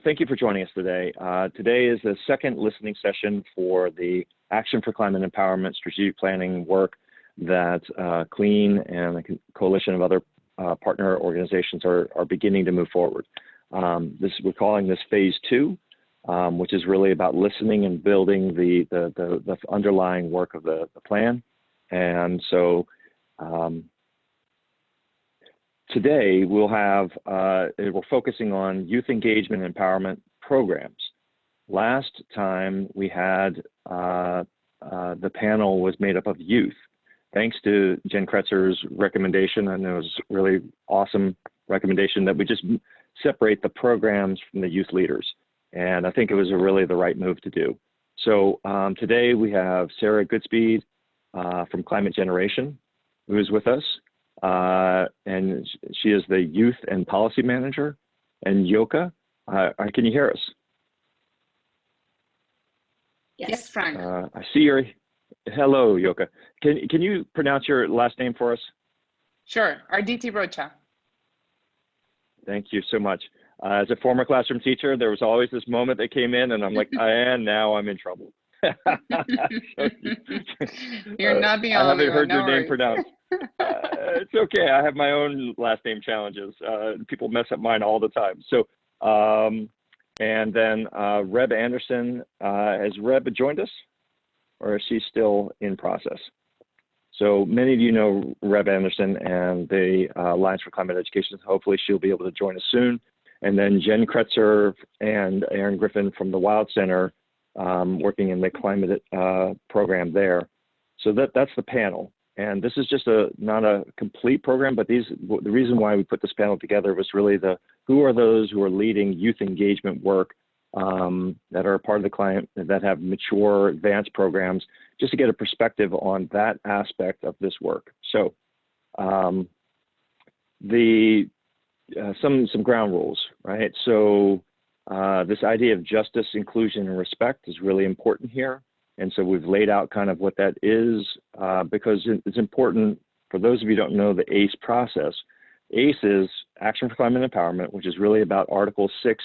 Thank you for joining us today. Today is the second listening session for the Action for Climate Empowerment strategic planning work that CLEAN and a coalition of other partner organizations are beginning to move forward. We're calling this phase 2, which is really about listening and building the underlying work of the plan. And so today we'll have, we're focusing on youth engagement and empowerment programs. Last time we had, the panel was made up of youth. Thanks to Jen Kretzer's recommendation, and it was a really awesome recommendation that we just separate the programs from the youth leaders. And I think it was really the right move to do. So today we have Sarah Goodspeed from Climate Generation, who is with us. And she is the Youth and Policy Manager. And Yoka, can you hear us? Yes, Frank. I see your, hello, Yoka. Can you pronounce your last name for us? Sure, Arditi Rocha. Thank you so much. As a former classroom teacher, there was always this moment that came in and I'm like, and now I'm in trouble. You're not the only one. I haven't heard your name pronounced. It's okay. I have my own last name challenges. People mess up mine all the time. So, and then Reb Anderson, has Reb joined us, or is she still in process? So many of you know Reb Anderson and the Alliance for Climate Education. Hopefully she'll be able to join us soon. And then Jen Kretzer and Aaron Griffin from the Wild Center, working in the climate program there. So that's the panel. And this is just not a complete program, but the reason why we put this panel together was really who are those who are leading youth engagement work that are a part of the client, that have mature advanced programs, just to get a perspective on that aspect of this work. So some ground rules, right? So this idea of justice, inclusion, and respect is really important here. And so we've laid out kind of what that is, because it's important for those of you who don't know the ACE process. ACE is Action for Climate Empowerment, which is really about Article 6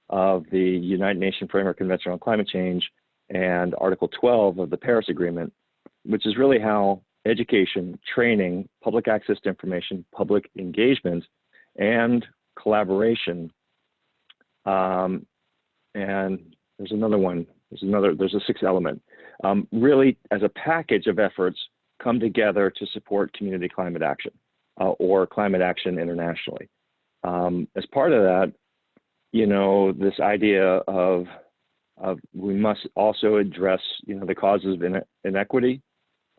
of the United Nations Framework Convention on Climate Change and Article 12 of the Paris Agreement, which is really how education, training, public access to information, public engagement, and collaboration. And there's another one. There's a sixth element. Really, as a package of efforts, come together to support community climate action or climate action internationally. As part of that, this idea of we must also address, the causes of inequity.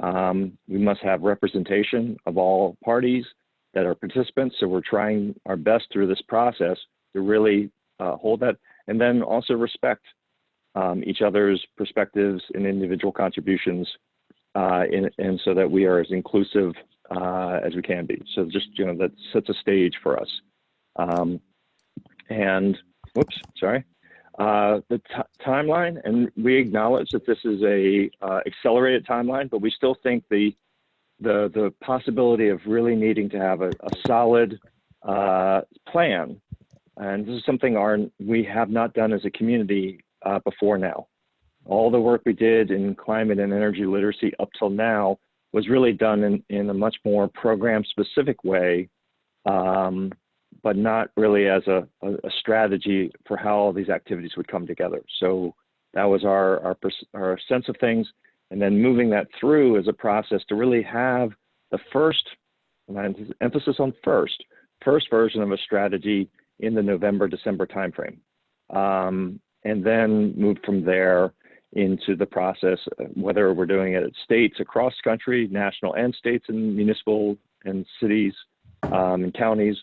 We must have representation of all parties that are participants. So we're trying our best through this process to really hold that, and then also respect each other's perspectives and individual contributions, and so that we are as inclusive as we can be. So just, that sets a stage for us. And whoops, sorry. The timeline, and we acknowledge that this is a accelerated timeline, but we still think the possibility of really needing to have a solid plan, and this is something we have not done as a community before now. All the work we did in climate and energy literacy up till now was really done in a much more program-specific way, but not really as a strategy for how all these activities would come together. So that was our sense of things, and then moving that through as a process to really have the first, and emphasis on first version of a strategy in the November-December timeframe. And then move from there into the process, whether we're doing it at states across the country, national and states and municipal and cities and counties.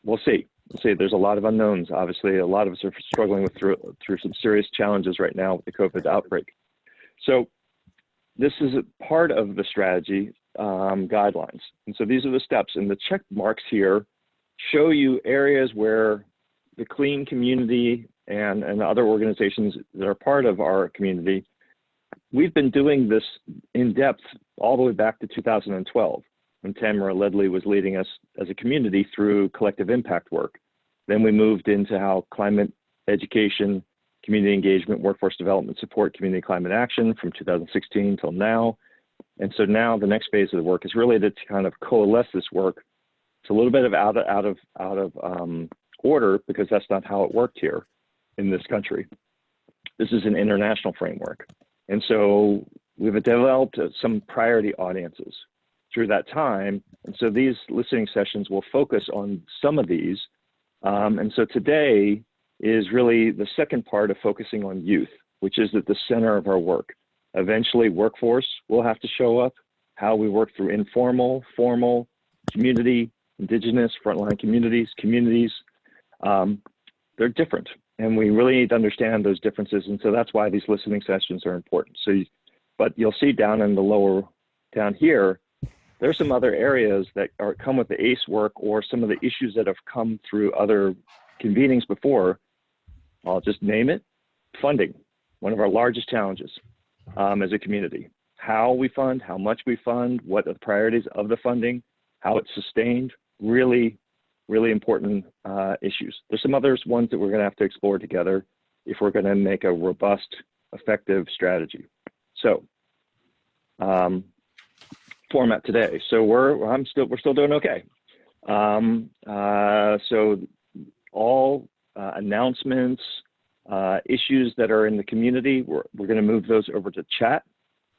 We'll see. There's a lot of unknowns. Obviously, a lot of us are struggling through some serious challenges right now with the COVID outbreak. So this is a part of the strategy guidelines. And so these are the steps, and the check marks here show you areas where the CLEAN community and other organizations that are part of our community, we've been doing this in depth all the way back to 2012, when Tamara Ledley was leading us as a community through collective impact work. Then we moved into how climate education, community engagement, workforce development support, community climate action from 2016 till now. And so now the next phase of the work is really to kind of coalesce this work. It's a little bit of out of order because that's not how it worked here in this country. This is an international framework. And so we've developed some priority audiences through that time. And so these listening sessions will focus on some of these. And so today is really the second part of focusing on youth, which is at the center of our work. Eventually, workforce will have to show up, how we work through informal, formal, community, indigenous, frontline communities. They're different, and we really need to understand those differences. And so that's why these listening sessions are important. So, but you'll see down in the lower, down here, there's some other areas that come with the ACE work or some of the issues that have come through other convenings before. I'll just name it, funding, one of our largest challenges as a community. How we fund, how much we fund, what are the priorities of the funding, how it's sustained, really, really important issues. There's some others ones that we're gonna have to explore together if we're gonna make a robust, effective strategy. So, format today. So we're still doing okay. So all announcements, issues that are in the community, we're going to move those over to chat.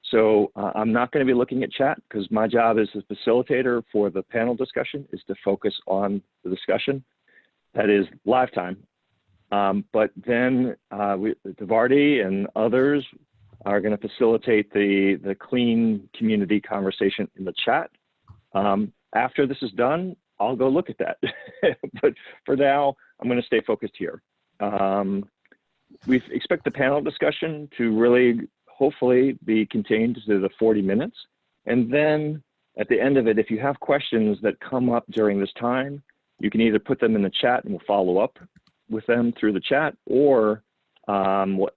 So I'm not going to be looking at chat because my job as a facilitator for the panel discussion is to focus on the discussion. That is live time. But then Devardi and others are going to facilitate the clean community conversation in the chat. After this is done, I'll go look at that. But for now, I'm going to stay focused here. We expect the panel discussion to really, hopefully, be contained to the 40 minutes. And then at the end of it, if you have questions that come up during this time, you can either put them in the chat and we'll follow up with them through the chat, or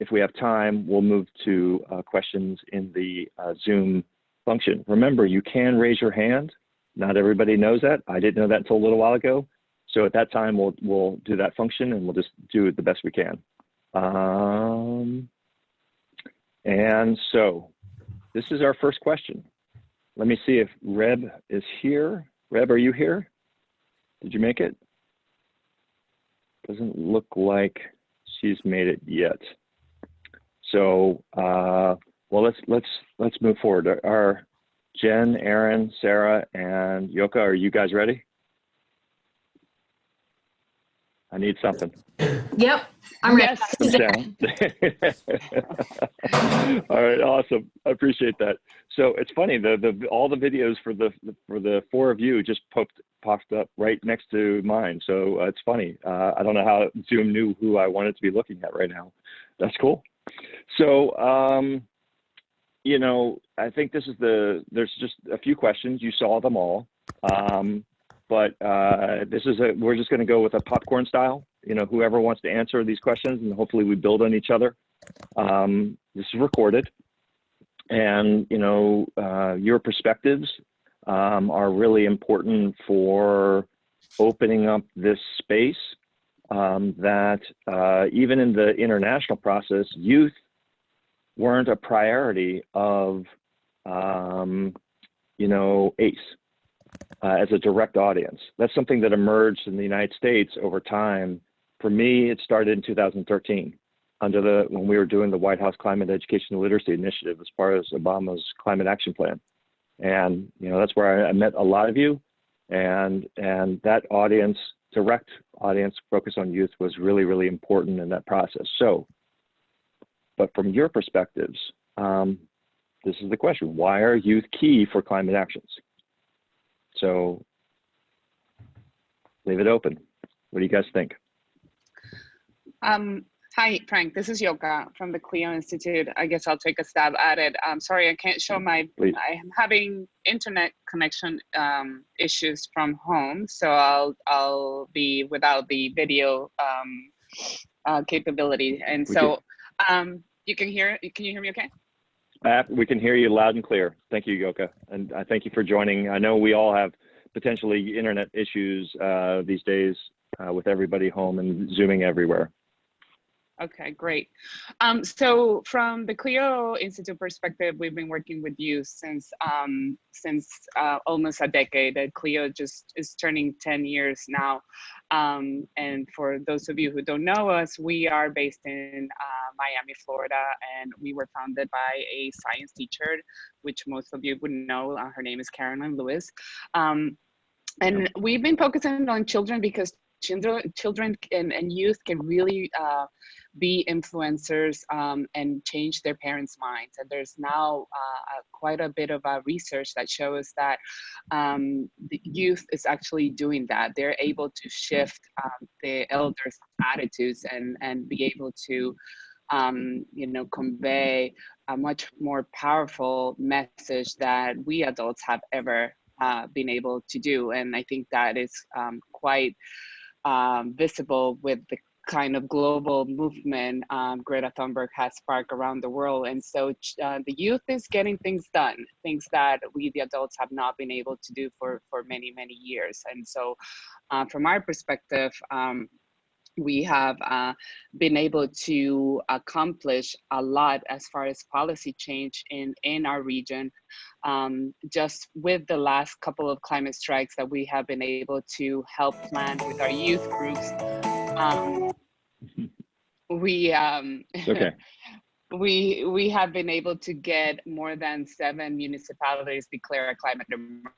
if we have time, we'll move to questions in the Zoom function. Remember, you can raise your hand. Not everybody knows that. I didn't know that until a little while ago. So at that time, we'll do that function and we'll just do it the best we can. And so this is our first question. Let me see if Reb is here. Reb, are you here? Did you make it? Doesn't look like she's made it yet. So, well, let's move forward. Are Jen, Aaron, Sarah, and Yoka, are you guys ready? I need something. Yep, I'm ready. Yes. All right, awesome. I appreciate that. So it's funny, all the videos for the four of you just popped up right next to mine. So it's funny. I don't know how Zoom knew who I wanted to be looking at right now. That's cool. So you know, I think this is there's just a few questions. You saw them all. But we're just going to go with a popcorn style. You know, whoever wants to answer these questions, and hopefully we build on each other. This is recorded, and you know, your perspectives are really important for opening up this space. That even in the international process, youth weren't a priority of, you know, ACE. As a direct audience. That's something that emerged in the United States over time. For me, it started in 2013 when we were doing the White House Climate Education and Literacy Initiative as part of Obama's Climate Action Plan. And, you know, that's where I met a lot of you. And that audience, direct audience focus on youth was really, really important in that process. So, but from your perspectives, this is the question: why are youth key for climate actions? So leave it open. What do you guys think? Hi, Frank. This is Yoka from the Clio Institute. I guess I'll take a stab at it. I'm sorry, I can't show I am having internet connection issues from home, so I'll be without the video capability. And so can you hear me okay? We can hear you loud and clear. Thank you, Yoka. And I thank you for joining. I know we all have potentially internet issues these days with everybody home and Zooming everywhere. Okay, great. So from the Clio Institute perspective, we've been working with youth since almost a decade. Clio just is turning 10 years now. And for those of you who don't know us, we are based in Miami, Florida, and we were founded by a science teacher, which most of you would know. Her name is Carolyn Lewis. And we've been focusing on children because children and youth can really be influencers and change their parents' minds. And there's now quite a bit of research that shows that the youth is actually doing that. They're able to shift the elders' attitudes and be able to convey a much more powerful message that we adults have ever been able to do. And I think that is quite visible with the kind of global movement Greta Thunberg has sparked around the world. And so the youth is getting things done, things that we, the adults, have not been able to do for many, many years. And so from our perspective, we have been able to accomplish a lot as far as policy change in our region. Just with the last couple of climate strikes that we have been able to help plan with our youth groups, we Okay. we have been able to get more than 7 municipalities declare a climate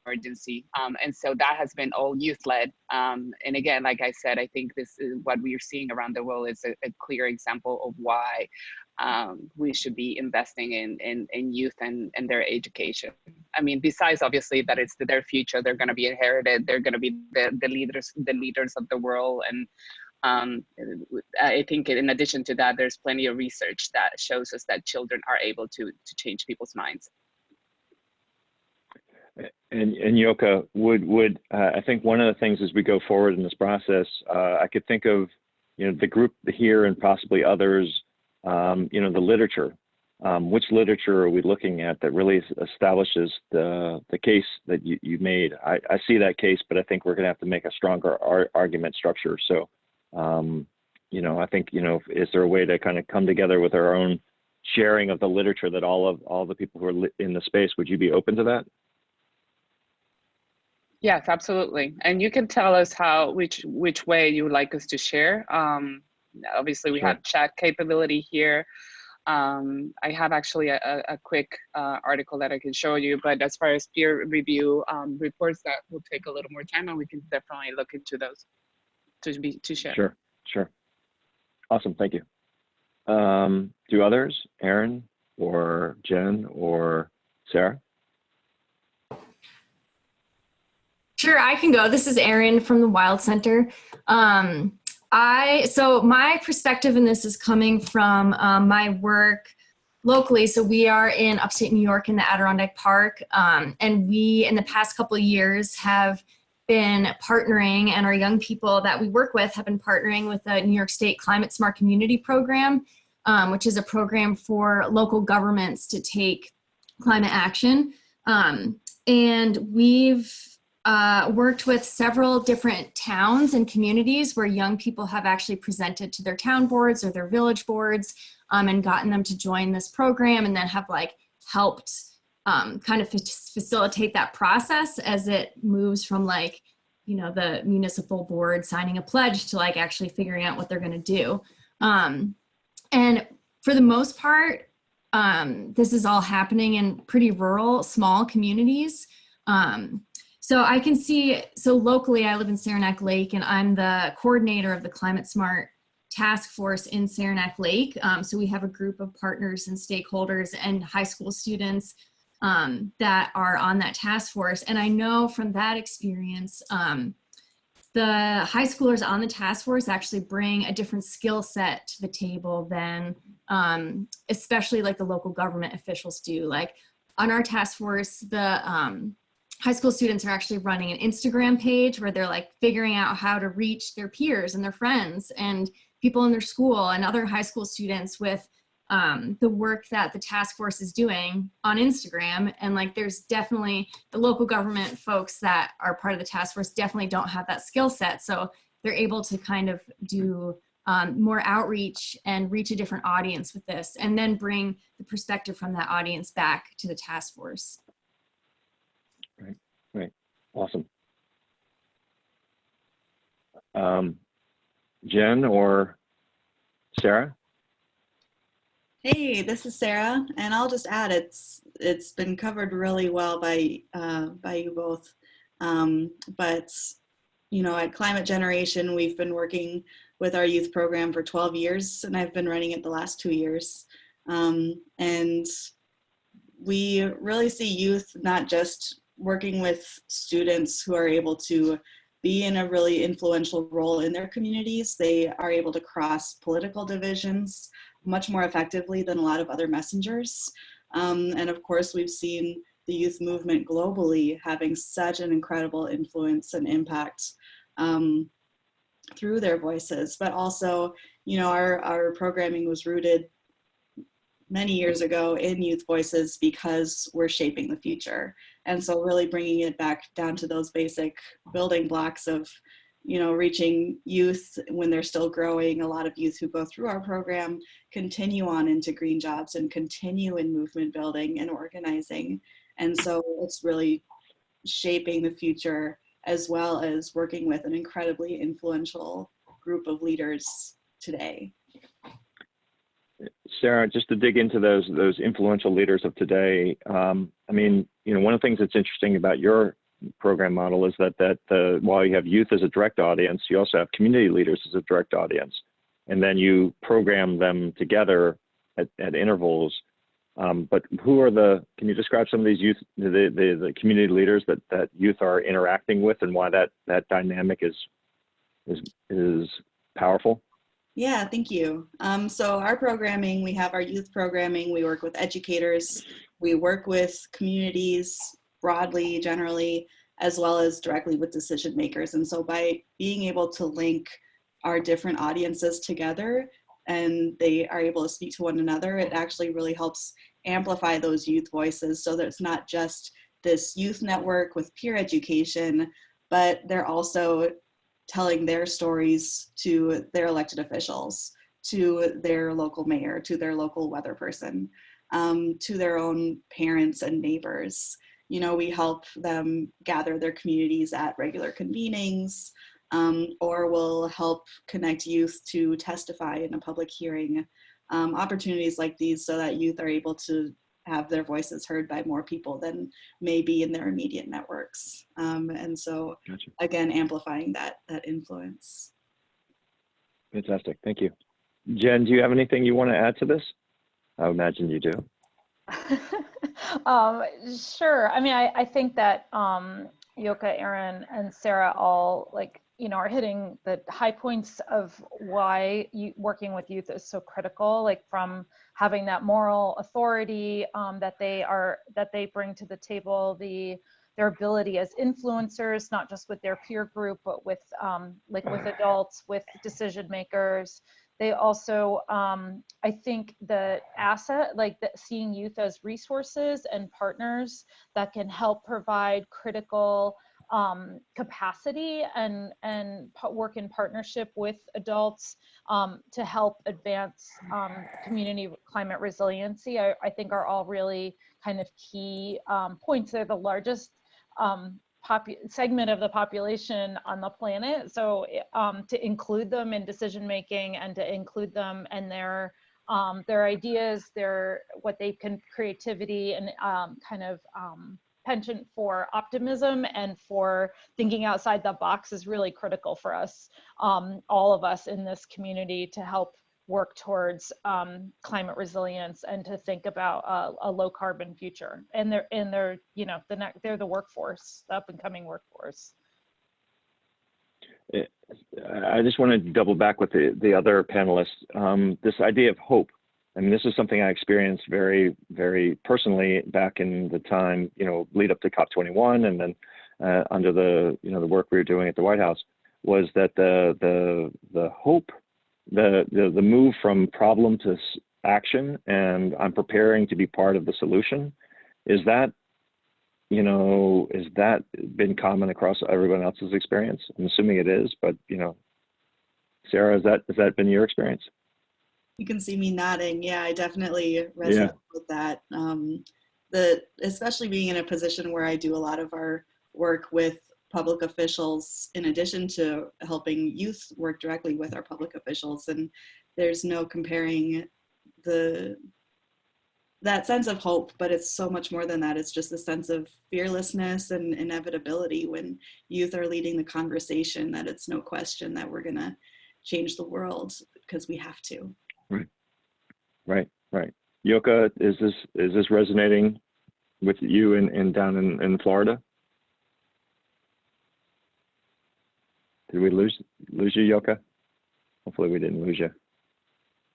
emergency. And so that has been all youth-led. And again, like I said, I think this is what we are seeing around the world is a clear example of why we should be investing in youth and their education. I mean, besides obviously that it's their future, they're going to be inherited, they're going to be the leaders of the world. And I think in addition to that, there's plenty of research that shows us that children are able to change people's minds. And Yoka, would I think one of the things as we go forward in this process, I could think of, the group here and possibly others, the literature. Which literature are we looking at that really establishes the case that you made? I see that case, but I think we're going to have to make a stronger argument structure. So, I think, is there a way to kind of come together with our own sharing of the literature that all the people who are in the space, would you be open to that? Yes, absolutely. And you can tell us which way you would like us to share. Obviously, we Sure. have chat capability here. I have actually a quick article that I can show you, but as far as peer review reports, that will take a little more time, and we can definitely look into those to share. Sure. Awesome, thank you. Do others, Erin or Jen or Sarah? Sure, I can go. This is Erin from the Wild Center. So my perspective in this is coming from my work locally. So we are in upstate New York in the Adirondack Park. And we, in the past couple of years, have been partnering, and our young people that we work with have been partnering with the New York State Climate Smart Community Program, which is a program for local governments to take climate action. And we've worked with several different towns and communities where young people have actually presented to their town boards or their village boards and gotten them to join this program, and then have helped kind of facilitate that process as it moves from the municipal board signing a pledge to actually figuring out what they're going to do. And for the most part, this is all happening in pretty rural, small communities. So I can see, so locally I live in Saranac Lake, and I'm the coordinator of the Climate Smart Task Force in Saranac Lake. So we have a group of partners and stakeholders and high school students that are on that task force. And I know from that experience, the high schoolers on the task force actually bring a different skill set to the table than especially the local government officials do. On our task force, the high school students are actually running an Instagram page where they're figuring out how to reach their peers and their friends and people in their school and other high school students with the work that the task force is doing on Instagram. And there's definitely the local government folks that are part of the task force definitely don't have that skill set. So they're able to kind of do more outreach and reach a different audience with this, and then bring the perspective from that audience back to the task force. Right. Awesome. Jen or Sarah? Hey, this is Sarah, and I'll just add it's been covered really well by you both. But you know, at Climate Generation, we've been working with our youth program for 12 years, and I've been running it the last 2 years. And we really see youth not just working with students who are able to be in a really influential role in their communities. They are able to cross political divisions much more effectively than a lot of other messengers. And of course, we've seen the youth movement globally having such an incredible influence and impact through their voices. But also, you know, our programming was rooted many years ago in youth voices because we're shaping the future. And so really bringing it back down to those basic building blocks of, you know, reaching youth when they're still growing. A lot of youth who go through our program continue on into green jobs and continue in movement building and organizing. And so it's really shaping the future as well as working with an incredibly influential group of leaders today. Sarah, just to dig into those influential leaders of today, I mean, you know, one of the things that's interesting about your program model is that while you have youth as a direct audience, you also have community leaders as a direct audience, and then you program them together at intervals. But can you describe some of these youth, the community leaders that youth are interacting with, and why that dynamic is powerful? Yeah, thank you. So our programming, we have our youth programming, we work with educators, we work with communities broadly, generally, as well as directly with decision makers. And so by being able to link our different audiences together and they are able to speak to one another, it actually really helps amplify those youth voices so that it's not just this youth network with peer education, but they're also telling their stories to their elected officials, to their local mayor, to their local weather person, to their own parents and neighbors. You know, we help them gather their communities at regular convenings, or we'll help connect youth to testify in a public hearing. Opportunities like these so that youth are able to have their voices heard by more people than maybe in their immediate networks. And so, Gotcha. Again, amplifying that influence. Fantastic, thank you. Jen, do you have anything you want to add to this? I imagine you do. Sure. I mean, I think that Yoka, Aaron, and Sarah all are hitting the high points of why working with youth is so critical, like from having that moral authority that they bring to the table, their ability as influencers, not just with their peer group, but with with adults, with decision makers. They also, I think the asset, seeing youth as resources and partners that can help provide critical capacity and work in partnership with adults to help advance community climate resiliency, I think are all really kind of key points. They're the largest segment of the population on the planet, so to include them in decision making and to include them and their ideas, what they can, creativity and penchant for optimism and for thinking outside the box is really critical for us, all of us in this community, to help work towards climate resilience and to think about a low carbon future. And they're the workforce, the up and coming workforce. I just want to double back with the other panelists. This idea of hope. I mean, this is something I experienced very, very personally back in the time, lead up to COP21, and then under the work we were doing at the White House, was that the hope, the move from problem to action, and I'm preparing to be part of the solution. Is that been common across everyone else's experience? I'm assuming it is, but Sarah, has that been your experience? You can see me nodding. Yeah, I definitely resonate with that. Especially being in a position where I do a lot of our work with public officials, in addition to helping youth work directly with our public officials. And there's no comparing that sense of hope, but it's so much more than that. It's just a sense of fearlessness and inevitability when youth are leading the conversation, that it's no question that we're gonna change the world because we have to. Right. Yoka, is this resonating with you down in Florida? Did we lose you, Yoka? Hopefully we didn't lose you.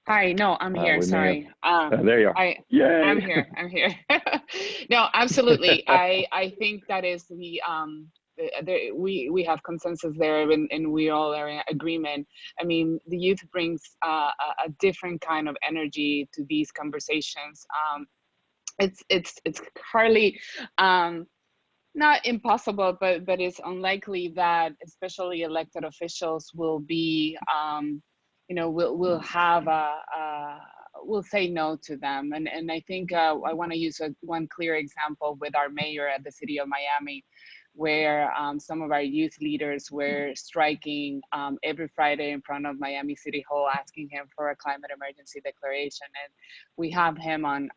Hi, no, I'm here. Sorry. There you are. Yay! I'm here. No, absolutely. I think that is we have consensus there, and we all are in agreement. I mean, the youth brings a different kind of energy to these conversations. It's hardly not impossible, but it's unlikely that especially elected officials will be will have will say no to them. And I think I want to use one clear example with our mayor at the city of Miami, where some of our youth leaders were striking every Friday in front of Miami City Hall, asking him for a climate emergency declaration. And we have him on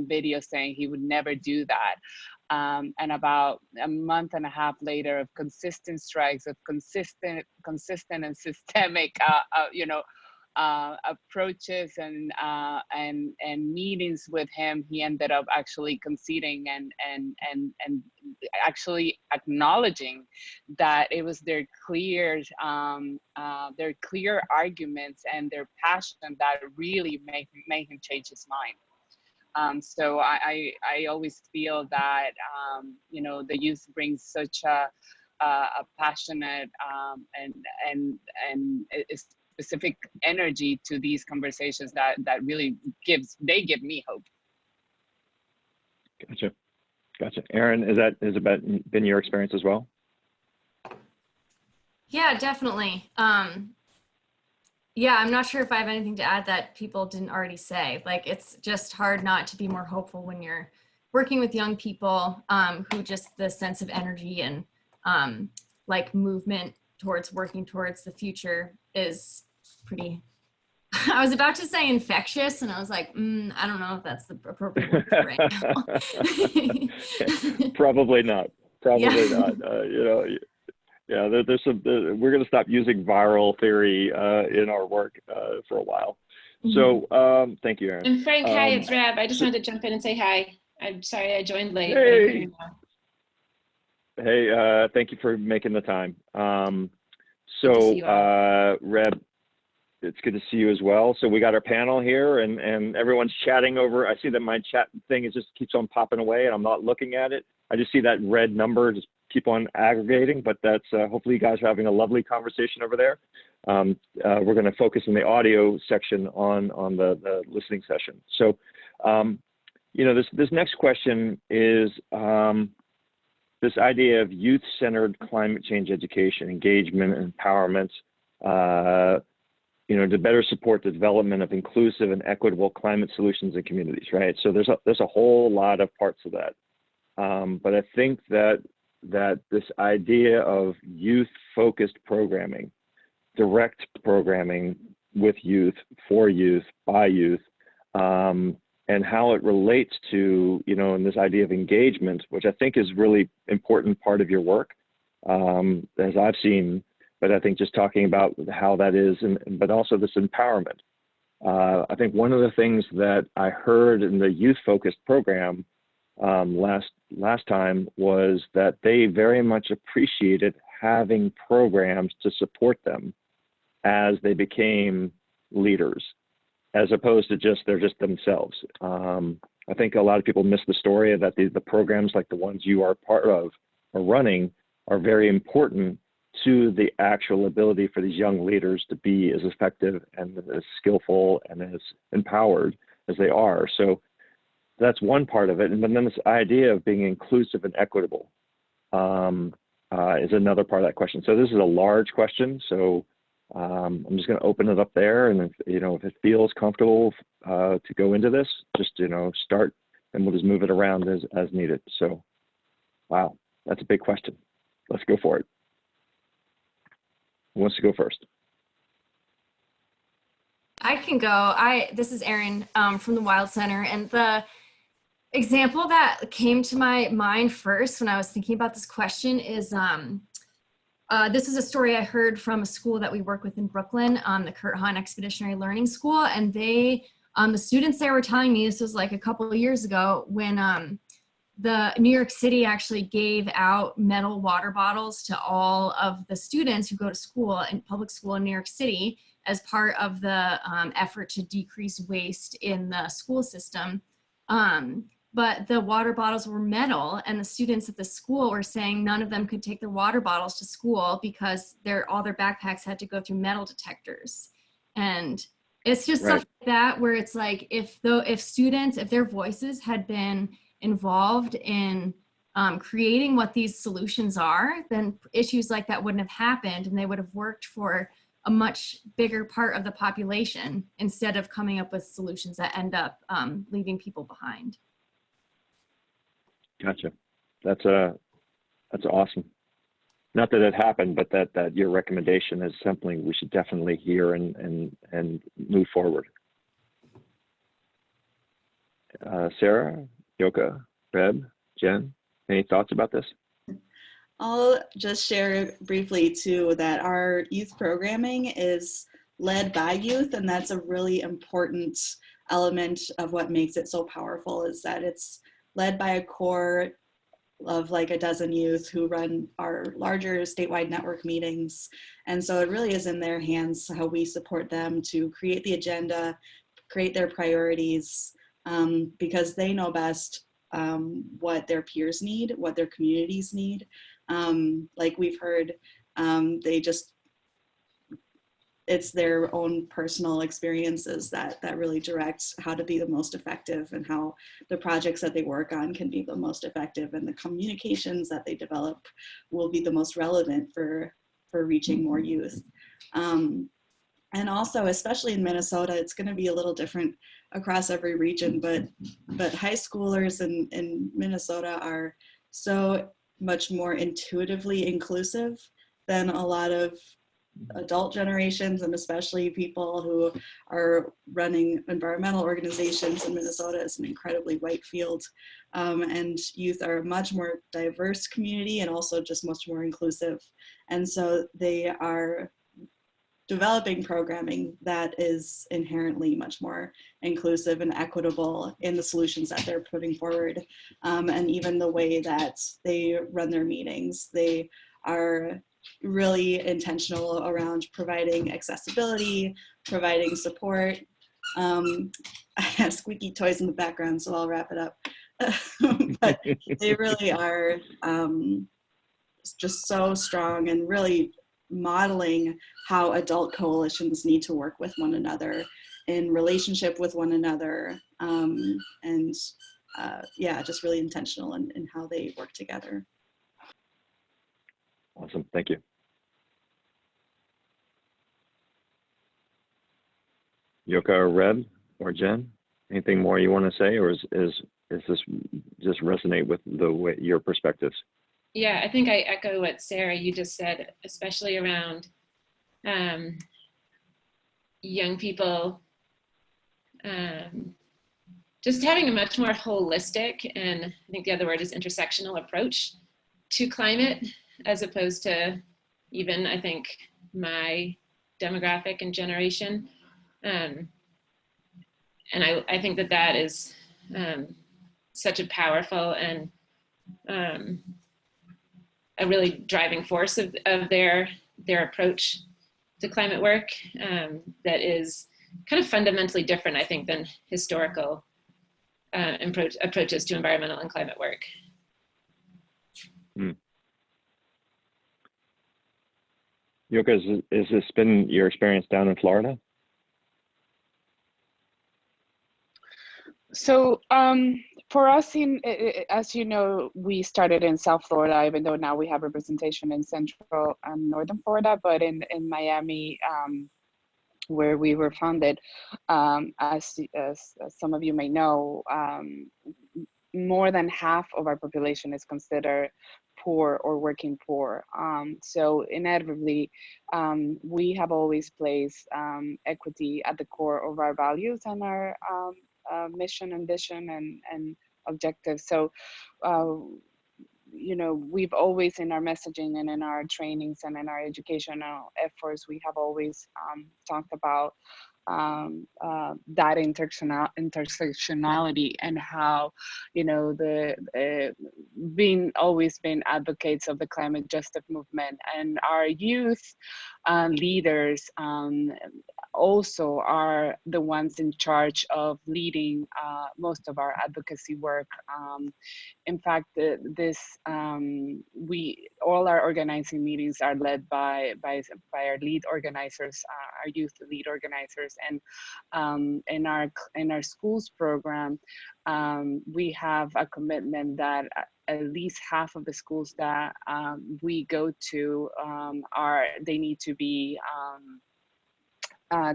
video saying he would never do that. And about a month and a half later of consistent strikes, of consistent and systemic, approaches and meetings with him, he ended up actually conceding and actually acknowledging that it was their clear arguments and their passion that really made him change his mind. So I always feel that the youth brings such a passionate and a specific energy to these conversations that really give me hope. Gotcha. Erin, has it been your experience as well? Yeah, definitely. Yeah, I'm not sure if I have anything to add that people didn't already say. Like, it's just hard not to be more hopeful when you're working with young people who just the sense of energy and like movement towards working towards the future is pretty, I was about to say infectious, and I was like, I don't know if that's the appropriate word right now. Probably not. Yeah, there's some. We're going to stop using viral theory in our work for a while. So thank you, Erin. And Frank, hi, it's Rab. I just wanted to jump in and say hi. I'm sorry I joined late. Hey, thank you for making the time. Rab, it's good to see you as well. So we got our panel here, and everyone's chatting over. I see that my chat thing just keeps on popping away, and I'm not looking at it. I just see that red number just keep on aggregating, but that's hopefully you guys are having a lovely conversation over there. We're going to focus in the audio section on the listening session. So, this next question is this idea of youth-centered climate change education, engagement, and empowerment, to better support the development of inclusive and equitable climate solutions in communities, right? So there's a whole lot of parts of that. But I think that this idea of youth-focused programming, direct programming with youth, for youth, by youth, and how it relates to, and this idea of engagement, which I think is really important part of your work, as I've seen, but I think just talking about how that is, but also this empowerment. I think one of the things that I heard in the youth-focused program last time was that they very much appreciated having programs to support them as they became leaders, as opposed to they're just themselves. I think a lot of people miss the story that the programs like the ones you are part of or running are very important to the actual ability for these young leaders to be as effective and as skillful and as empowered as they are. So that's one part of it. And then this idea of being inclusive and equitable is another part of that question. So this is a large question. So I'm just going to open it up there, and if it feels comfortable to go into this, just start, and we'll just move it around as needed. So, wow, that's a big question. Let's go for it. Who wants to go first? I can go. This is Erin from the Wild Center, and the example that came to my mind first when I was thinking about this question is this is a story I heard from a school that we work with in Brooklyn, the Kurt Hahn Expeditionary Learning School, and the students there were telling me, this was like a couple of years ago, when the New York City actually gave out metal water bottles to all of the students who go to school in public school in New York City as part of the effort to decrease waste in the school system. But the water bottles were metal, and the students at the school were saying none of them could take their water bottles to school because all their backpacks had to go through metal detectors. And it's just stuff like that where it's like, if students, if their voices had been involved in creating what these solutions are, then issues like that wouldn't have happened, and they would have worked for a much bigger part of the population instead of coming up with solutions that end up leaving people behind. Gotcha. That's awesome. Not that it happened, but that your recommendation is something we should definitely hear and move forward. Sarah, Yoka, Reb, Jen, any thoughts about this? I'll just share briefly too that our youth programming is led by youth, and that's a really important element of what makes it so powerful, is that it's led by a core of like a dozen youth who run our larger statewide network meetings. And so it really is in their hands how we support them to create the agenda, create their priorities, because they know best what their peers need, what their communities need. Like we've heard, it's their own personal experiences that really direct how to be the most effective, and how the projects that they work on can be the most effective, and the communications that they develop will be the most relevant for reaching more youth. And also, especially in Minnesota, it's going to be a little different across every region, but high schoolers in Minnesota are so much more intuitively inclusive than a lot of adult generations, and especially people who are running environmental organizations in Minnesota. Is an incredibly white field, and youth are a much more diverse community and also just much more inclusive. And so they are developing programming that is inherently much more inclusive and equitable in the solutions that they're putting forward. And even the way that they run their meetings, they are really intentional around providing accessibility, providing support. I have squeaky toys in the background, so I'll wrap it up. But they really are just so strong, and really modeling how adult coalitions need to work with one another, in relationship with one another, and yeah, just really intentional in how they work together. Awesome, thank you. Yoka or Reb or Jen, anything more you want to say, or is this just resonate with the way your perspectives? Yeah, I think I echo what Sarah, you just said, especially around young people, just having a much more holistic, and I think the other word is intersectional approach to climate, as opposed to even, I think, my demographic and generation. And I think that is such a powerful and a really driving force of their approach to climate work, that is kind of fundamentally different, I think, than historical approaches to environmental and climate work. Yoka, has this been your experience down in Florida? So For us, as you know, we started in South Florida, even though now we have representation in Central and Northern Florida, but in Miami, where we were founded, as some of you may know, more than half of our population is considered poor or working poor. So inevitably, we have always placed equity at the core of our values and our mission and vision and objectives. So, you know, we've always, in our messaging and in our trainings and in our educational efforts, we have always talked about that intersectionality and how, you know, always been advocates of the climate justice movement, and our youth leaders also are the ones in charge of leading most of our advocacy work. In fact, all our organizing meetings are led by our lead organizers, our youth lead organizers, and in our schools program, we have a commitment that at least half of the schools that we go to they need to be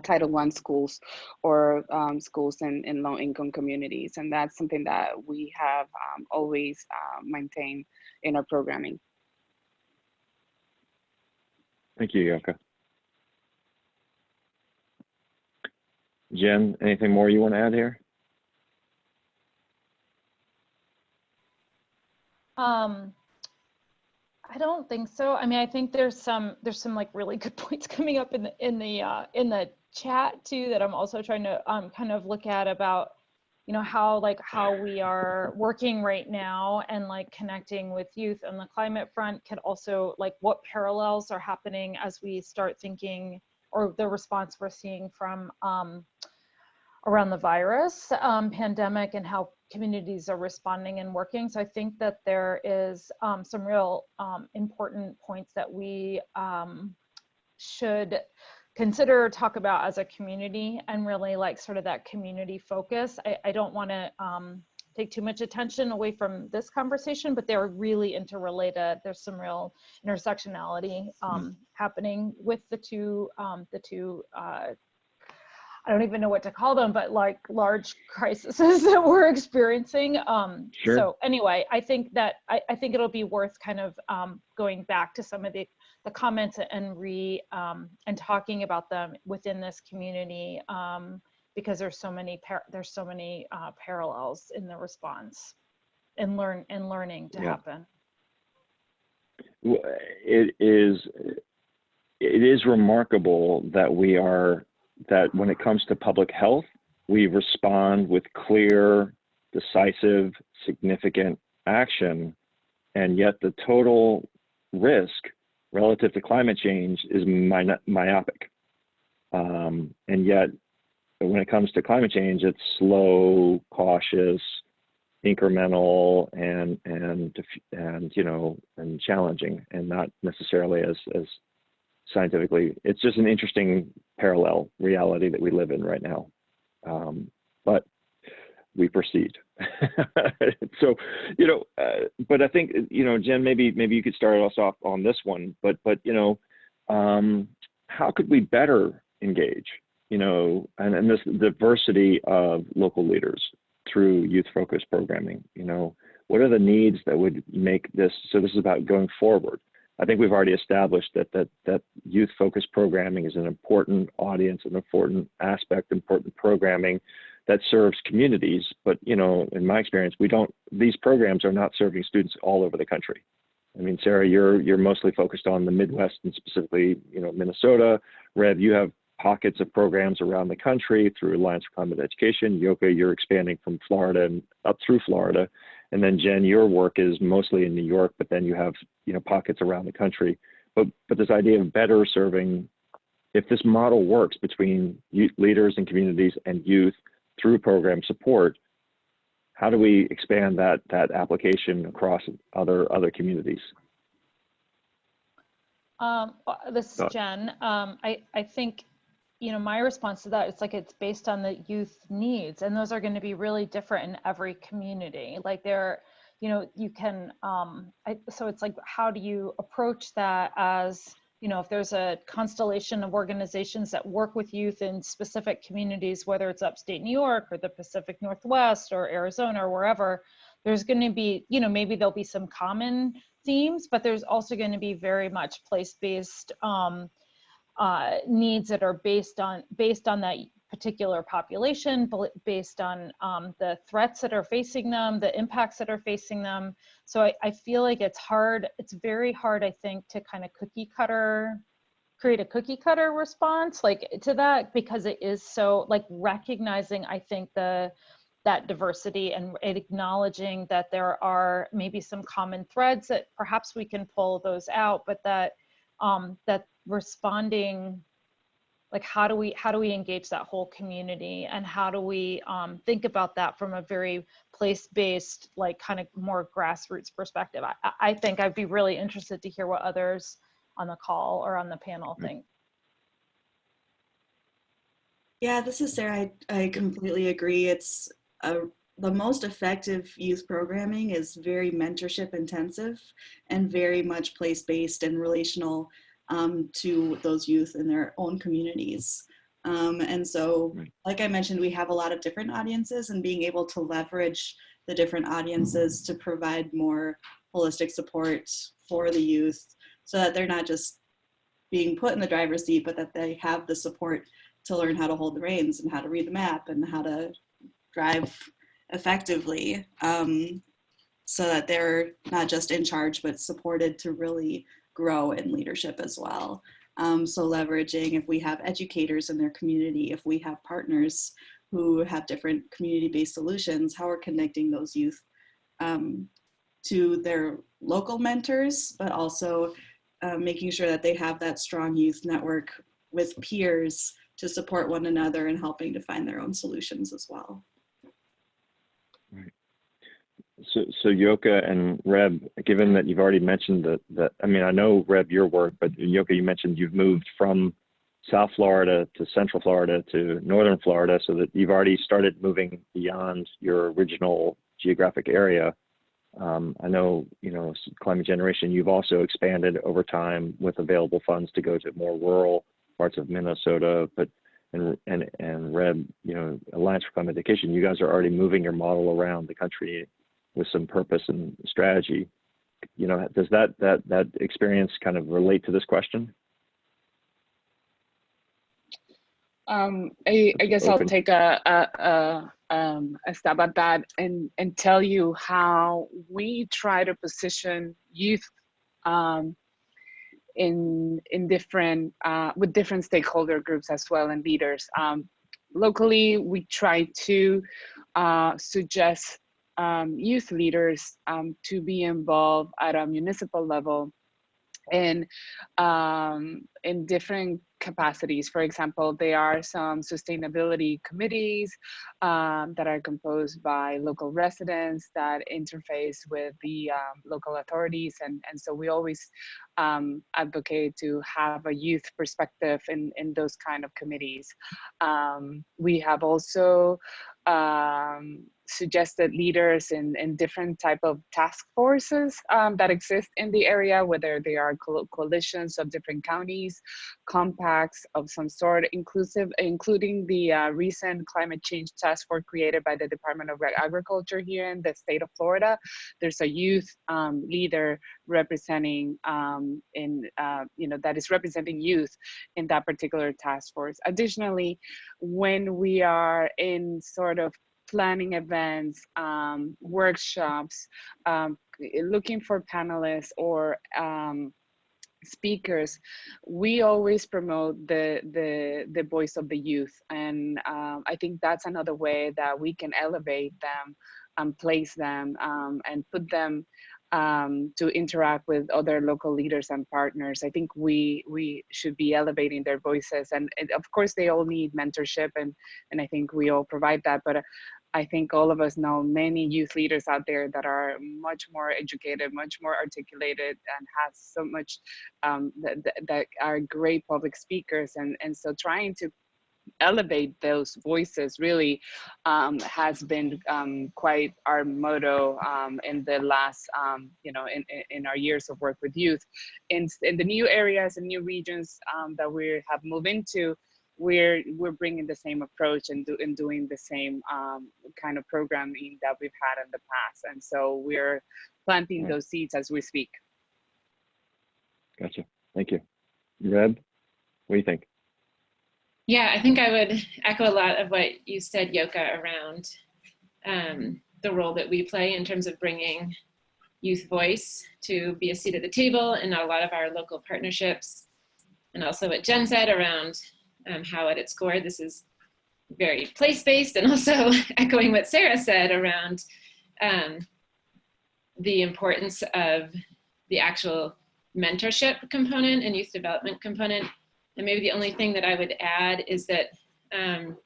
Title I schools or schools in low-income communities, and that's something that we have always maintained in our programming. Thank you, Yoka. Jen, anything more you want to add here? I don't think so. I mean, I think there's some like really good points coming up in the chat too that I'm also trying to kind of look at about, you know, how we are working right now and like connecting with youth on the climate front can also, like, what parallels are happening as we start thinking, or the response we're seeing from around the virus pandemic and how communities are responding and working. So I think that there is some real important points that we should consider or talk about as a community, and really like sort of that community focus. I don't want to take too much attention away from this conversation, but they're really interrelated. There's some real intersectionality happening with the two I don't even know what to call them, but like large crises that we're experiencing. Sure. So anyway, I think that I think it'll be worth kind of going back to some of the comments and talking about them within this community, because there's so many parallels in the response and learning to happen. It is remarkable that that when it comes to public health, we respond with clear, decisive, significant action, and yet the total risk relative to climate change is myopic. And yet, when it comes to climate change, it's slow, cautious, incremental, and you know, and challenging, and not necessarily as scientifically. It's just an interesting parallel reality that we live in right now, but we proceed. So, you know, but I think, you know, Jen, maybe you could start us off on this one, but you know, how could we better engage, you know, and this diversity of local leaders through youth-focused programming? You know, what are the needs that would make this, so this is about going forward. I think we've already established that youth-focused programming is an important audience, an important aspect, important programming that serves communities. But, you know, in my experience, these programs are not serving students all over the country. I mean, Sarah, you're mostly focused on the Midwest and specifically, you know, Minnesota. Rev, you have pockets of programs around the country through Alliance for Climate Education. Yoka, you're expanding from Florida and up through Florida. And then Jen, your work is mostly in New York, but then you have, you know, pockets around the country. But this idea of better serving, if this model works between youth leaders and communities and youth through program support, how do we expand that application across other communities? This is Jen. I think you know, my response to that, it's like, it's based on the youth needs, and those are going to be really different in every community. Like they're, you know, you can, so it's like, how do you approach that as, you know, if there's a constellation of organizations that work with youth in specific communities, whether it's upstate New York or the Pacific Northwest or Arizona or wherever, there's going to be, you know, maybe there'll be some common themes, but there's also going to be very much place-based needs that are based on that particular population, based on the threats that are facing them, the impacts that are facing them. So I feel like it's hard, it's very hard, I think, to kind of create a cookie cutter response like to that, because it is so like recognizing, I think, that diversity and acknowledging that there are maybe some common threads that perhaps we can pull those out, but that that responding, like how do we engage that whole community, and how do we think about that from a very place-based, like kind of more grassroots perspective. I think I'd be really interested to hear what others on the call or on the panel think. Yeah, this is Sarah. I completely agree. It's the most effective youth programming is very mentorship intensive and very much place-based and relational to those youth in their own communities. And so, like I mentioned, we have a lot of different audiences, and being able to leverage the different audiences to provide more holistic support for the youth, so that they're not just being put in the driver's seat, but that they have the support to learn how to hold the reins and how to read the map and how to drive effectively, so that they're not just in charge, but supported to really grow in leadership as well. So leveraging, if we have educators in their community, if we have partners who have different community-based solutions, how we're connecting those youth to their local mentors, but also making sure that they have that strong youth network with peers to support one another and helping to find their own solutions as well. Right. So Yoka and Reb, given that you've already mentioned that, I mean, I know, Reb, your work, but Yoka, you mentioned you've moved from South Florida to Central Florida to Northern Florida, so that you've already started moving beyond your original geographic area. I know, you know, Climate Generation, you've also expanded over time with available funds to go to more rural parts of Minnesota, but and Reb, you know, Alliance for Climate Education, you guys are already moving your model around the country with some purpose and strategy. You know, does that experience kind of relate to this question? I guess I'll take a stab at that and tell you how we try to position youth in different with different stakeholder groups as well, and leaders. Locally, we try to suggest youth leaders to be involved at a municipal level in different capacities. For example, there are some sustainability committees that are composed by local residents that interface with the local authorities, and so we always advocate to have a youth perspective in those kind of committees. We have also suggested leaders in different type of task forces that exist in the area, whether they are coalitions of different counties, compacts of some sort, including the recent climate change task force created by the Department of Agriculture here in the state of Florida. There's a youth leader representing that is representing youth in that particular task force. Additionally, when we are in sort of planning events, workshops, looking for panelists or speakers, we always promote the voice of the youth, and I think that's another way that we can elevate them and place them and put them to interact with other local leaders and partners. I think we should be elevating their voices, and of course they all need mentorship, and I think we all provide that, but I think all of us know many youth leaders out there that are much more educated, much more articulated, and have so much that are great public speakers. And so trying to elevate those voices really has been quite our motto in the last, in our years of work with youth. In the new areas and new regions that we have moved into, we're bringing the same approach and doing the same kind of programming that we've had in the past. And so we're planting those seeds as we speak. Gotcha. Thank you. Reb, what do you think? Yeah, I think I would echo a lot of what you said, Yoka, around the role that we play in terms of bringing youth voice to be a seat at the table in a lot of our local partnerships, and also what Jen said around how at its core this is very place-based, and also echoing what Sarah said around the importance of the actual mentorship component and youth development component. And maybe the only thing that I would add is that an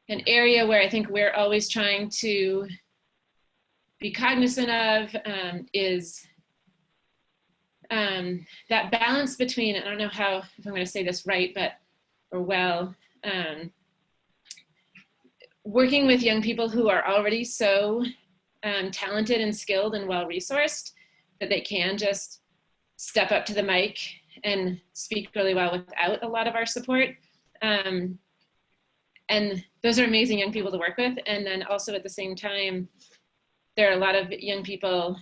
area where I think we're always trying to be cognizant of is that balance between, I don't know if I'm going to say this right, working with young people who are already so talented and skilled and well-resourced that they can just step up to the mic and speak really well without a lot of our support. And those are amazing young people to work with. And then also at the same time, there are a lot of young people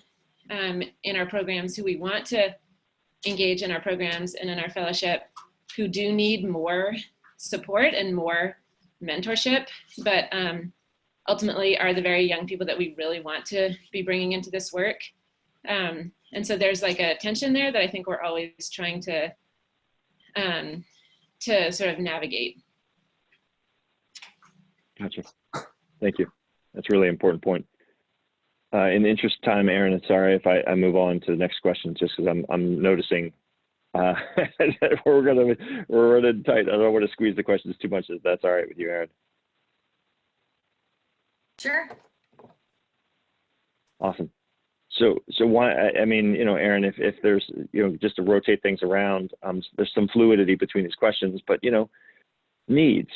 in our programs who we want to engage in our programs and in our fellowship who do need more support and more mentorship, but ultimately are the very young people that we really want to be bringing into this work. And so there's like a tension there that I think we're always trying to sort of navigate. Gotcha. Thank you. That's a really important point. In the interest of time, Aaron, and sorry if I move on to the next question, just because I'm noticing we're running tight. I don't want to squeeze the questions too much. If that's all right with you, Aaron. Sure. Awesome. So why, I mean, Aaron, if there's, just to rotate things around, there's some fluidity between these questions, but, needs,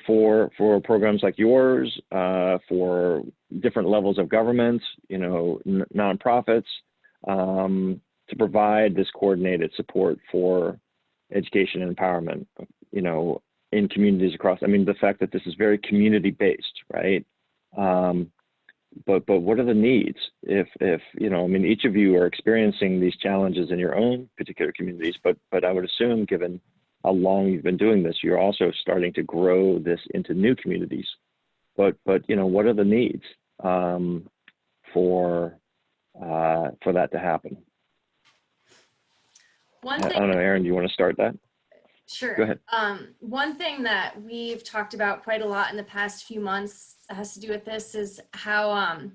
for programs like yours, for different levels of government, nonprofits, to provide this coordinated support for education and empowerment, in communities across, the fact that this is very community-based, right? But what are the needs? If each of you are experiencing these challenges in your own particular communities, but I would assume, given how long you've been doing this, you're also starting to grow this into new communities. But what are the needs for that to happen? I don't know, Aaron, do you want to start that? Sure. Go ahead. One thing that we've talked about quite a lot in the past few months that has to do with this is how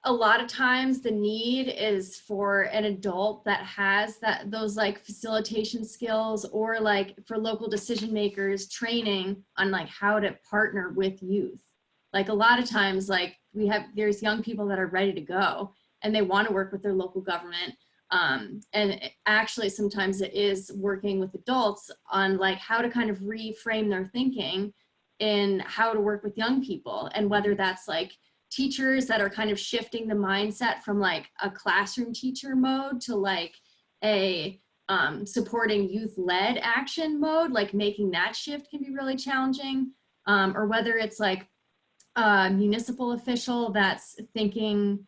a lot of times the need is for an adult that has those like facilitation skills, or like for local decision makers training on like how to partner with youth. Like a lot of times, like there's young people that are ready to go and they want to work with their local government. And actually sometimes it is working with adults on like how to kind of reframe their thinking in how to work with young people, and whether that's like teachers that are kind of shifting the mindset from like a classroom teacher mode to like a supporting youth-led action mode, like making that shift can be really challenging, or whether it's like a municipal official that's thinking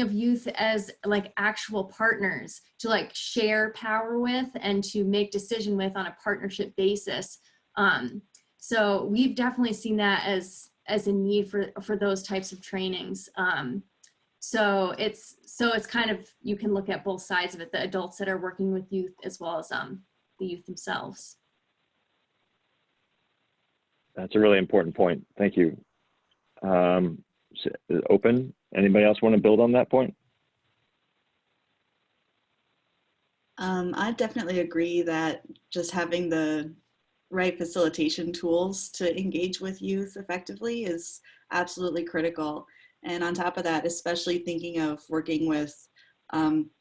of youth as like actual partners to like share power with and to make decision with on a partnership basis. So we've definitely seen that as a need for those types of trainings. So it's kind of, you can look at both sides of it, the adults that are working with youth as well as the youth themselves. That's a really important point. Thank you. Open. Anybody else want to build on that point? I definitely agree that just having the right facilitation tools to engage with youth effectively is absolutely critical. And on top of that, especially thinking of working with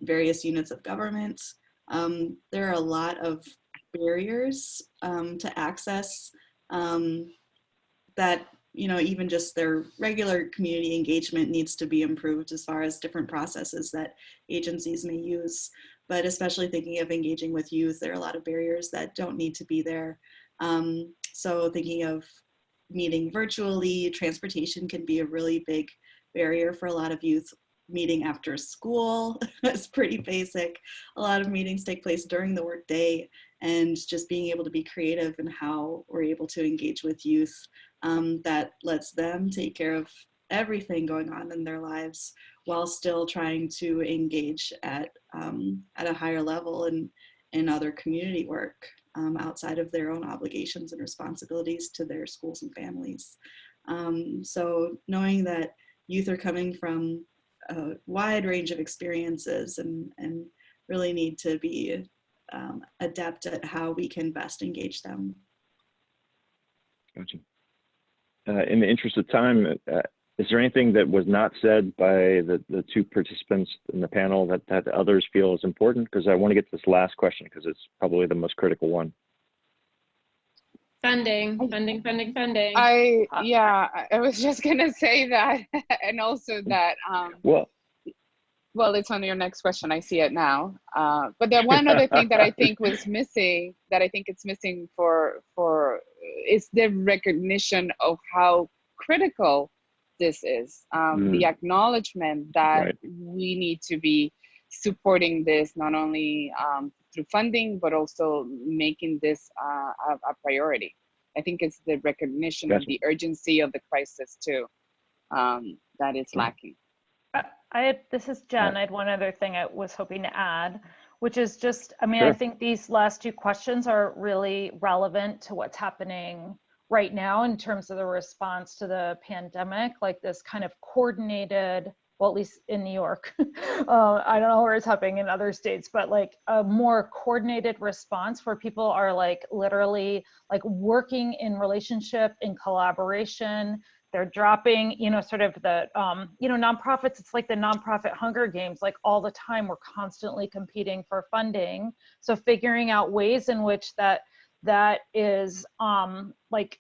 various units of government, there are a lot of barriers to access that, you know, even just their regular community engagement needs to be improved as far as different processes that agencies may use. But especially thinking of engaging with youth, there are a lot of barriers that don't need to be there. So thinking of meeting virtually, transportation can be a really big barrier for a lot of youth. Meeting after school is pretty basic. A lot of meetings take place during the workday, and just being able to be creative in how we're able to engage with youth that lets them take care of everything going on in their lives while still trying to engage at a higher level in other community work outside of their own obligations and responsibilities to their schools and families. So knowing that youth are coming from a wide range of experiences and really need to be adept at how we can best engage them. Gotcha. In the interest of time, is there anything that was not said by the two participants in the panel that others feel is important? Because I want to get to this last question because it's probably the most critical one. Funding. I was just gonna say that, and also that. Well, it's on your next question. I see it now. But the one other thing that I think was missing, that I think it's missing for is the recognition of how critical this is. The acknowledgement that we need to be supporting this not only through funding, but also making this a priority. I think it's the recognition of the urgency of the crisis too that is lacking. This is Jen. I had one other thing I was hoping to add, which is just, I mean, I think these last two questions are really relevant to what's happening right now in terms of the response to the pandemic, like this kind of coordinated, well, at least in New York, I don't know where it's happening in other states, but like a more coordinated response where people are like literally like working in relationship, in collaboration. They're dropping, you know, sort of the, you know, nonprofits, it's like the nonprofit Hunger Games, like all the time we're constantly competing for funding. So figuring out ways in which that is like,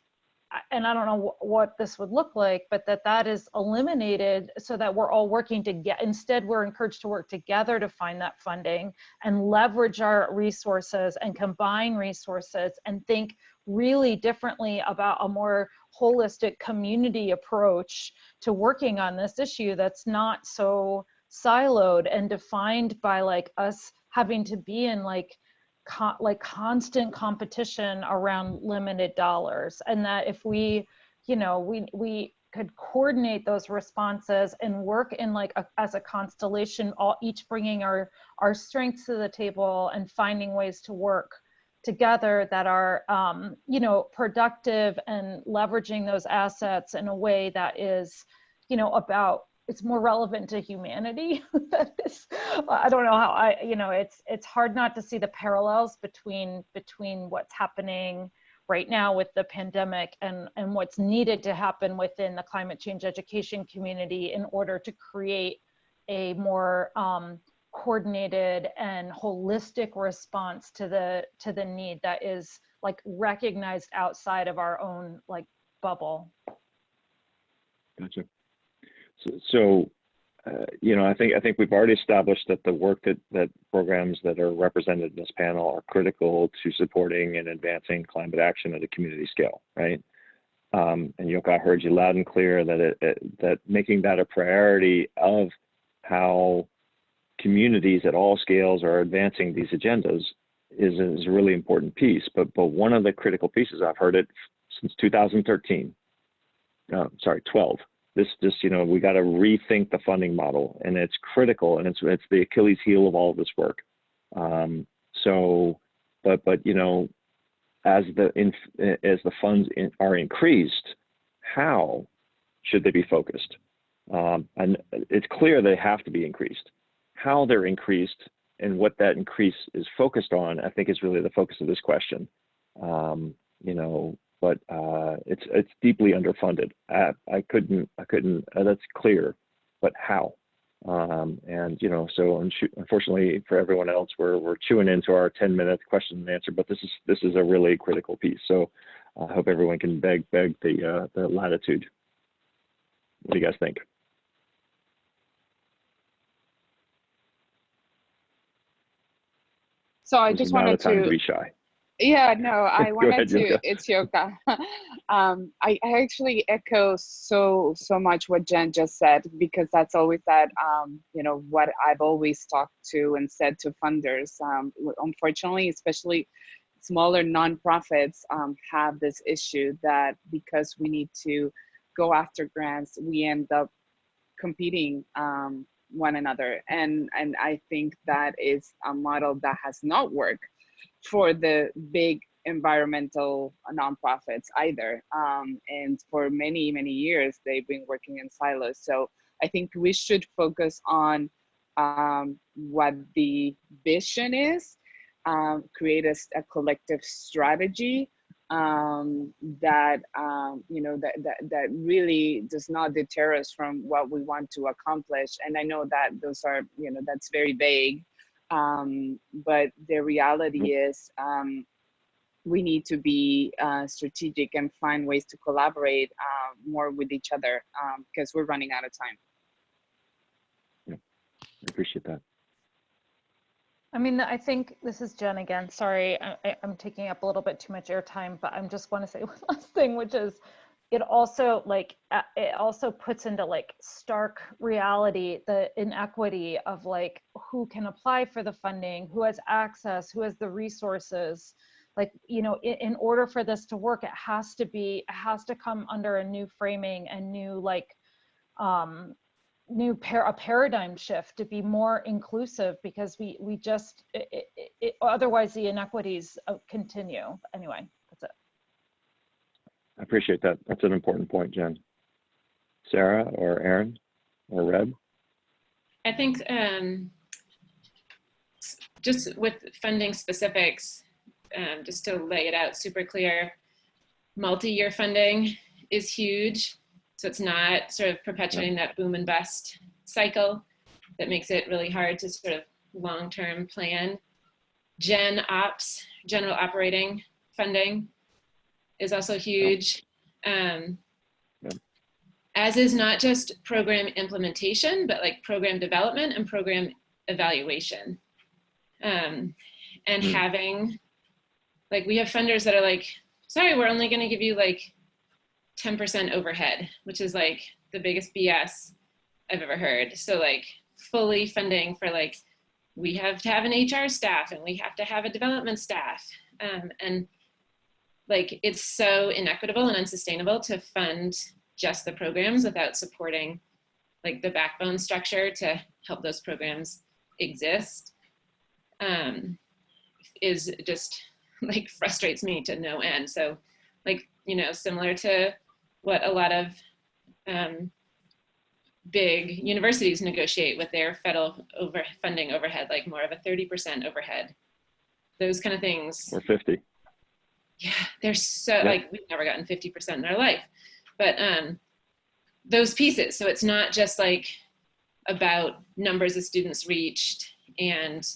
and I don't know what this would look like, but that is eliminated so that we're all working together. Instead, we're encouraged to work together to find that funding and leverage our resources and combine resources and think really differently about a more holistic community approach to working on this issue that's not so siloed and defined by like us having to be in like constant competition around limited dollars. And that if we, you know, we could coordinate those responses and work in like as a constellation, all each bringing our strengths to the table and finding ways to work together that are, you know, productive and leveraging those assets in a way that is, you know, about, it's more relevant to humanity. That is, I don't know how you know, it's hard not to see the parallels between what's happening right now with the pandemic and what's needed to happen within the climate change education community in order to create a more coordinated and holistic response to the need that is like recognized outside of our own like bubble. Gotcha. So you know, I think we've already established that the work that programs that are represented in this panel are critical to supporting and advancing climate action at a community scale, right? And Yoka, I heard you loud and clear that that making that a priority of how communities at all scales are advancing these agendas is a really important piece. But one of the critical pieces, I've heard it since 2013, 12. This just, you know, we got to rethink the funding model, and it's critical, and it's the Achilles heel of all of this work. But you know, as the funds are increased, how should they be focused? And it's clear they have to be increased. How they're increased and what that increase is focused on, I think, is really the focus of this question. You know. But it's deeply underfunded. I couldn't. That's clear. But how? And, you know, so unfortunately for everyone else, we're chewing into our 10-minute question and answer, but this is a really critical piece. So I hope everyone can beg the latitude. What do you guys think? So I This just is not a wanted time to be shy. yeah, no, I Go wanted ahead, to, Yuka. it's Yoka. I actually echo so much what Jen just said, because that's always that, you know, what I've always talked to and said to funders. Unfortunately, especially smaller nonprofits have this issue that because we need to go after grants, we end up competing one another. And I think that is a model that has not worked for the big environmental nonprofits either. And for many years, they've been working in silos. So I think we should focus on what the vision is, create a collective strategy that you know, that really does not deter us from what we want to accomplish. And I know that those are, you know, that's very vague, but the reality is we need to be strategic and find ways to collaborate more with each other, because we're running out of time. Yeah, I appreciate that. I mean, I think this is Jen again. Sorry, I'm taking up a little bit too much airtime, but I just want to say one last thing, which is it also puts into like stark reality the inequity of like who can apply for the funding, who has access, who has the resources. Like, you know, in order for this to work, it has to come under a new framing and new like a paradigm shift to be more inclusive, because we just otherwise the inequities continue. Anyway, that's it. I appreciate that. That's an important point, Jen. Sarah or Aaron or Reb? I think just with funding specifics, just to lay it out super clear, multi-year funding is huge. So it's not sort of perpetuating that boom and bust cycle that makes it really hard to sort of long-term plan. General operating funding is also huge. As is not just program implementation, but like program development and program evaluation. And having, like, we have funders that are like, sorry, we're only gonna give you like 10% overhead, which is like the biggest BS I've ever heard. So like fully funding for like, we have to have an HR staff and we have to have a development staff. And like, it's so inequitable and unsustainable to fund just the programs without supporting like the backbone structure to help those programs exist, is just like frustrates me to no end. So like, you know, similar to what a lot of big universities negotiate with their federal funding overhead, like more of a 30% overhead, those kind of things. Or 50. Yeah, they're so, like, we've never gotten 50% in our life, but those pieces. So it's not just like about numbers of students reached and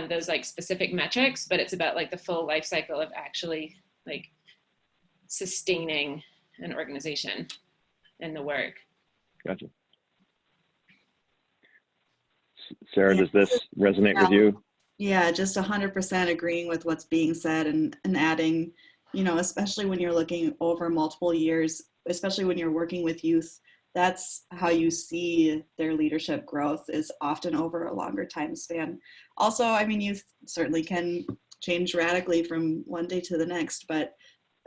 those like specific metrics, but it's about like the full life cycle of actually like sustaining an organization and the work. Gotcha. Sarah, does this resonate with you? Yeah, just 100% agreeing with what's being said and adding, you know, especially when you're looking over multiple years, especially when you're working with youth, that's how you see their leadership growth is often over a longer time span. Also, I mean, youth certainly can change radically from one day to the next, but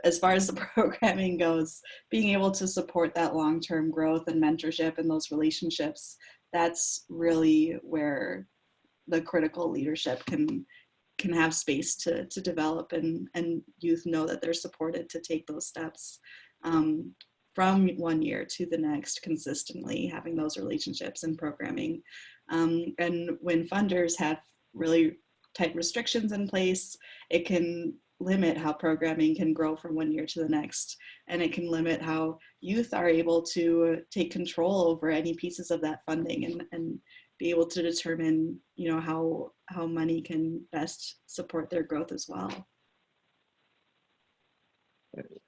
as far as the programming goes, being able to support that long-term growth and mentorship and those relationships, that's really where the critical leadership can have space to develop, and youth know that they're supported to take those steps from one year to the next, consistently having those relationships and programming. And when funders have really tight restrictions in place, it can limit how programming can grow from one year to the next, and it can limit how youth are able to take control over any pieces of that funding and be able to determine, you know, how money can best support their growth as well.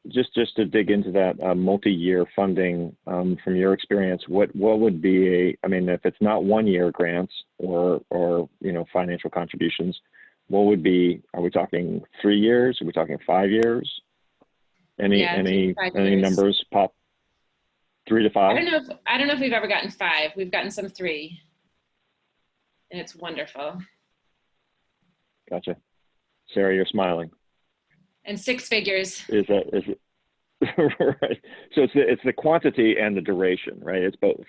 Just to dig into that multi-year funding, from your experience, what would be I mean, if it's not 1 year grants or you know, financial contributions, what would be, are we talking 3 years? Are we talking 5 years? Any Yeah, 5 any years. numbers pop? 3 to 5? I don't know if we've ever gotten 5. We've gotten some 3, and it's wonderful. Gotcha. Sarah, you're smiling. And 6 figures. Is it right? So it's the quantity and the duration, right? It's both.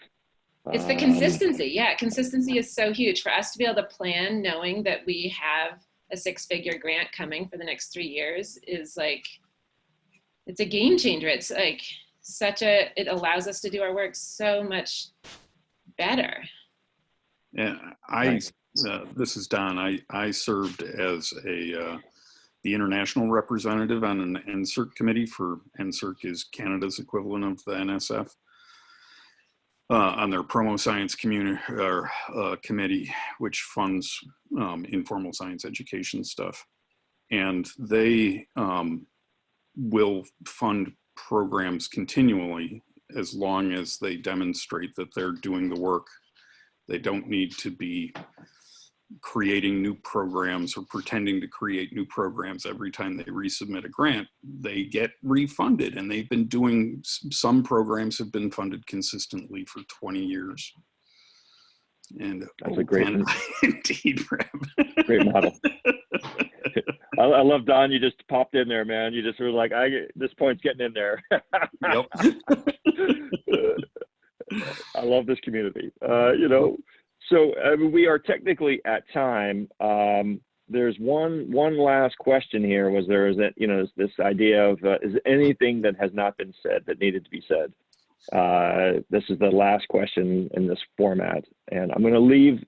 It's the consistency. Yeah, consistency is so huge for us to be able to plan knowing that we have a 6-figure grant coming for the next 3 years is like, it's a game changer. It's like it allows us to do our work so much better. Yeah, this is Don. I served as the international representative on an NSERC committee for, NSERC is Canada's equivalent of the NSF, on their Promo Science committee, which funds informal science education stuff. And they will fund programs continually as long as they demonstrate that they're doing the work. They don't need to be creating new programs or pretending to create new programs every time they resubmit a grant. They get refunded, and they've been doing, some programs have been funded consistently for 20 years. And that's a great indeed, great model. I love, Don, you just popped in there, man. You just were like, this point's getting in there. Yep. I love this community. You know, so we are technically at time. There's one last question here. You know, this idea of is anything that has not been said that needed to be said? This is the last question in this format, and I'm going to leave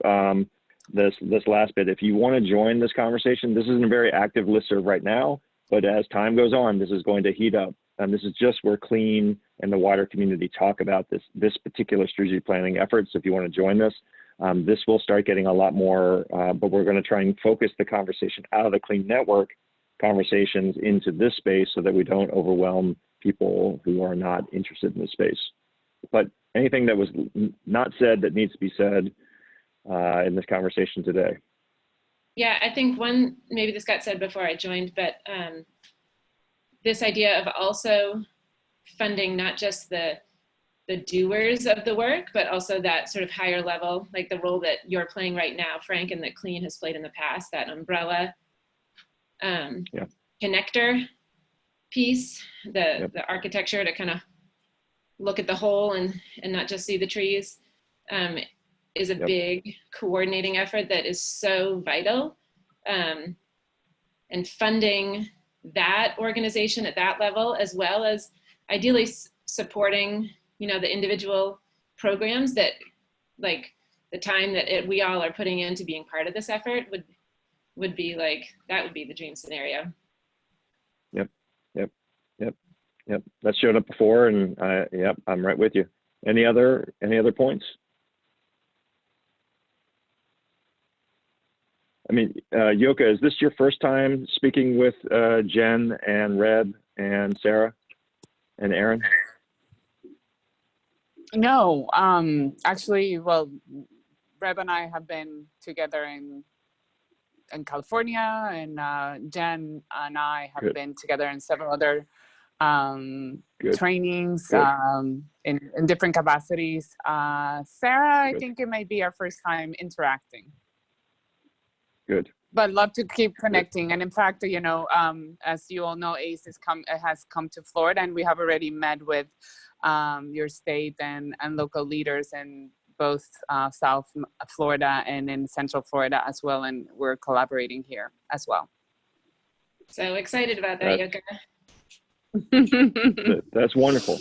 this last bit. If you want to join this conversation, this isn't a very active listserv right now, but as time goes on, this is going to heat up. And this is just where CLEAN and the wider community talk about this particular strategic planning effort. So if you want to join this, this will start getting a lot more, but we're going to try and focus the conversation out of the CLEAN network conversations into this space so that we don't overwhelm people who are not interested in this space. But anything that was not said that needs to be said in this conversation today? Yeah, I think one, maybe this got said before I joined, but this idea of also funding not just the doers of the work, but also that sort of higher level, like the role that you're playing right now, Frank, and that CLEAN has played in the past, that umbrella connector piece, the architecture to kind of look at the whole and not just see the trees, is a big coordinating effort that is so vital. And funding that organization at that level, as well as ideally supporting, you know, the individual programs that, like, the time that we all are putting into being part of this effort would be like, that would be the dream scenario. Yep. That showed up before, and I'm right with you. Any other points? I mean, Yoka, is this your first time speaking with Jen and Reb and Sarah and Aaron? No, actually, well, Reb and I have been together in California, and Jen and I have been together in several other trainings in different capacities. Sarah, I think it might be our first time interacting. Good. But love to keep connecting. And in fact, you know, as you all know, ACE has come to Florida, and we have already met with your state and local leaders in both South Florida and in Central Florida as well. And we're collaborating here as well. So excited about that, Yoka. That's wonderful.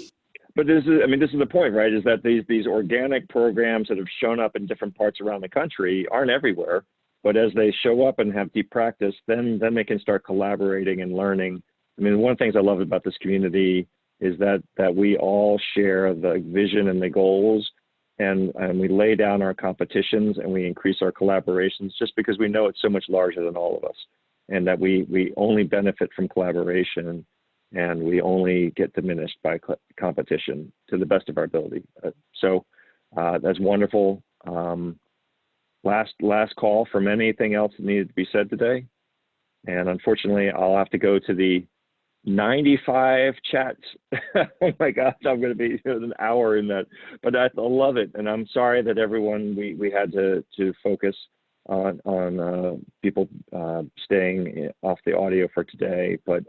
But this is the point, right? Is that these organic programs that have shown up in different parts around the country aren't everywhere. But as they show up and have deep practice, then they can start collaborating and learning. I mean, one of the things I love about this community is that we all share the vision and the goals, and we lay down our competitions and we increase our collaborations just because we know it's so much larger than all of us, and that we only benefit from collaboration, and we only get diminished by competition to the best of our ability. So that's wonderful. Last call from anything else that needed to be said today. And unfortunately, I'll have to go to the 95 chats. Oh my gosh, I'm going to be an hour in that, but I love it. And I'm sorry that everyone, we had to focus on people staying off the audio for today, but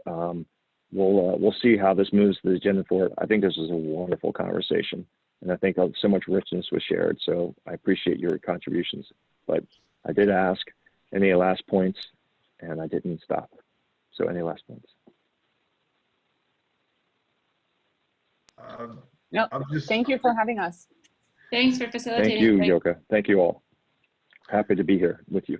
we'll see how this moves to the agenda for it. I think this was a wonderful conversation, and I think so much richness was shared. So I appreciate your contributions, but I did ask any last points and I didn't stop. So any last points? No, thank you for having us. Thanks for facilitating. Thank you, Yoka. Thank you all. Happy to be here with you.